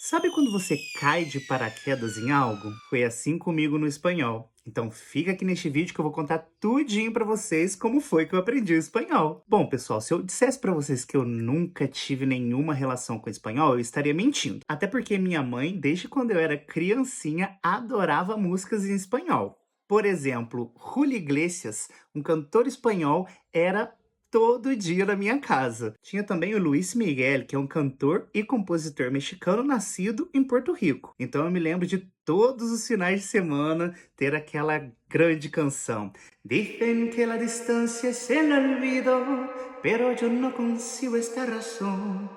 Sabe quando você cai de paraquedas em algo? Foi assim comigo no espanhol. Então fica aqui neste vídeo que eu vou contar tudinho pra vocês como foi que eu aprendi o espanhol. Bom, pessoal, se eu dissesse pra vocês que eu nunca tive nenhuma relação com o espanhol, eu estaria mentindo. Até porque minha mãe, desde quando eu era criancinha, adorava músicas em espanhol. Por exemplo, Julio Iglesias, um cantor espanhol, era todo dia na minha casa. Tinha também o Luis Miguel, que é um cantor e compositor mexicano nascido em Porto Rico. Então eu me lembro de todos os finais de semana ter aquela grande canção. Dicen que la distancia es el olvido, pero yo no consigo esta razón.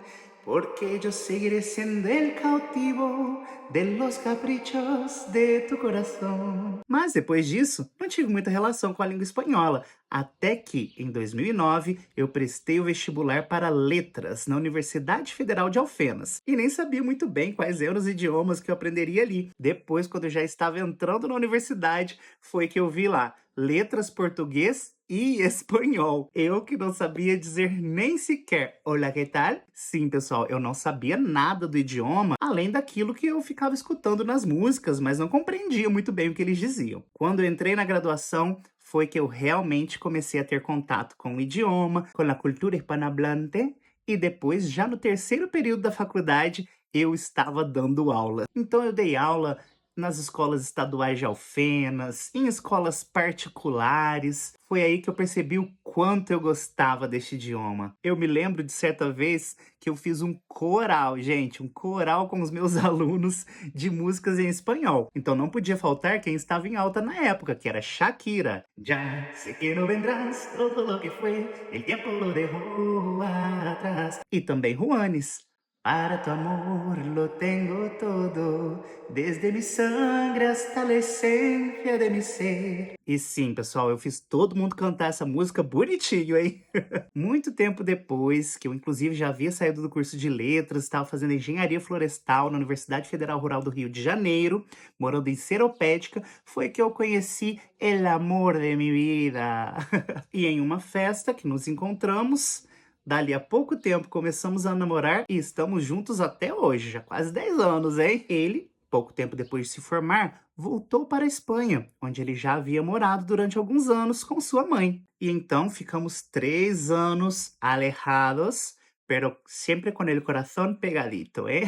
Porque yo seguiré siendo el cautivo de los caprichos de tu coração. Mas depois disso, não tive muita relação com a língua espanhola, até que, em 2009, eu prestei o vestibular para letras na Universidade Federal de Alfenas. E nem sabia muito bem quais eram os idiomas que eu aprenderia ali. Depois, quando eu já estava entrando na universidade, foi que eu vi lá letras português e espanhol. Eu que não sabia dizer nem sequer "Hola, que tal?". Sim, pessoal, eu não sabia nada do idioma, além daquilo que eu ficava escutando nas músicas, mas não compreendia muito bem o que eles diziam. Quando eu entrei na graduação, foi que eu realmente comecei a ter contato com o idioma, com a cultura hispanohablante, e depois, já no terceiro período da faculdade, eu estava dando aula. Então eu dei aula nas escolas estaduais de Alfenas, em escolas particulares. Foi aí que eu percebi o quanto eu gostava deste idioma. Eu me lembro de certa vez que eu fiz um coral, gente, um coral com os meus alunos de músicas em espanhol. Então não podia faltar quem estava em alta na época, que era Shakira. Já sé que no vendrás, todo lo que fue, el tiempo lo dejó atrás. E também Juanes. Para tu amor lo tengo todo, desde mi sangre hasta la esencia de mi ser. E sim, pessoal, eu fiz todo mundo cantar essa música bonitinho, hein? Muito tempo depois, que eu inclusive já havia saído do curso de letras, estava fazendo engenharia florestal na Universidade Federal Rural do Rio de Janeiro, morando em Seropédica, foi que eu conheci el amor de mi vida. E em uma festa que nos encontramos, dali a pouco tempo começamos a namorar e estamos juntos até hoje, já quase 10 anos, hein? Ele, pouco tempo depois de se formar, voltou para a Espanha, onde ele já havia morado durante alguns anos com sua mãe. E então ficamos 3 anos alejados, pero sempre com el coração pegadito, eh?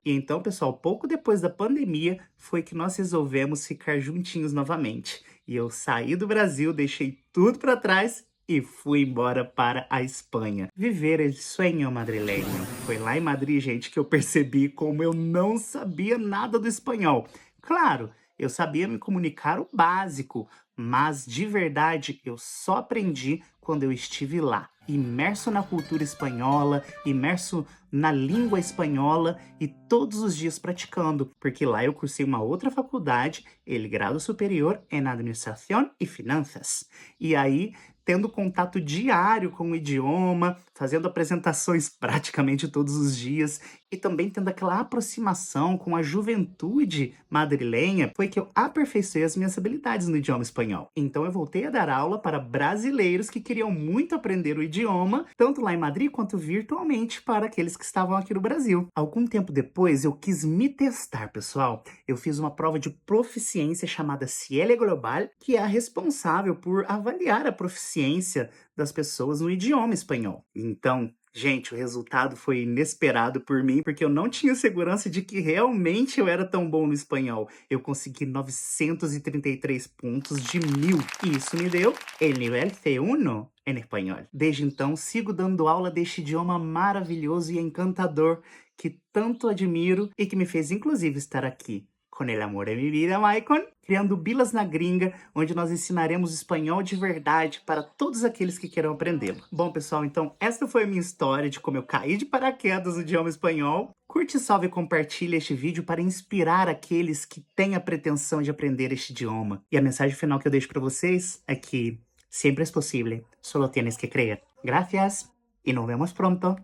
E então, pessoal, pouco depois da pandemia, foi que nós resolvemos ficar juntinhos novamente. E eu saí do Brasil, deixei tudo para trás e fui embora para a Espanha. Viver el sueño madrileño. Foi lá em Madrid, gente, que eu percebi como eu não sabia nada do espanhol. Claro, eu sabia me comunicar o básico, mas de verdade eu só aprendi quando eu estive lá, imerso na cultura espanhola, imerso na língua espanhola e todos os dias praticando, porque lá eu cursei uma outra faculdade, el grado superior em Administração e Finanças. E aí, tendo contato diário com o idioma, fazendo apresentações praticamente todos os dias e também tendo aquela aproximação com a juventude madrilenha, foi que eu aperfeiçoei as minhas habilidades no idioma espanhol. Então eu voltei a dar aula para brasileiros que queriam muito aprender o idioma, tanto lá em Madrid quanto virtualmente para aqueles que estavam aqui no Brasil. Algum tempo depois eu quis me testar, pessoal. Eu fiz uma prova de proficiência chamada Ciele Global, que é a responsável por avaliar a proficiência das pessoas no idioma espanhol. Então, gente, o resultado foi inesperado por mim, porque eu não tinha segurança de que realmente eu era tão bom no espanhol. Eu consegui 933 pontos de 1000, e isso me deu el nivel C1 em espanhol. Desde então, sigo dando aula deste idioma maravilhoso e encantador que tanto admiro e que me fez inclusive estar aqui com el amor de mi vida, Maicon, criando Bilas na Gringa, onde nós ensinaremos espanhol de verdade para todos aqueles que queiram aprendê-lo. Bom, pessoal, então esta foi a minha história de como eu caí de paraquedas no idioma espanhol. Curte, salve e compartilhe este vídeo para inspirar aqueles que têm a pretensão de aprender este idioma. E a mensagem final que eu deixo para vocês é que sempre é possível, solo tienes que creer. Gracias e nos vemos pronto.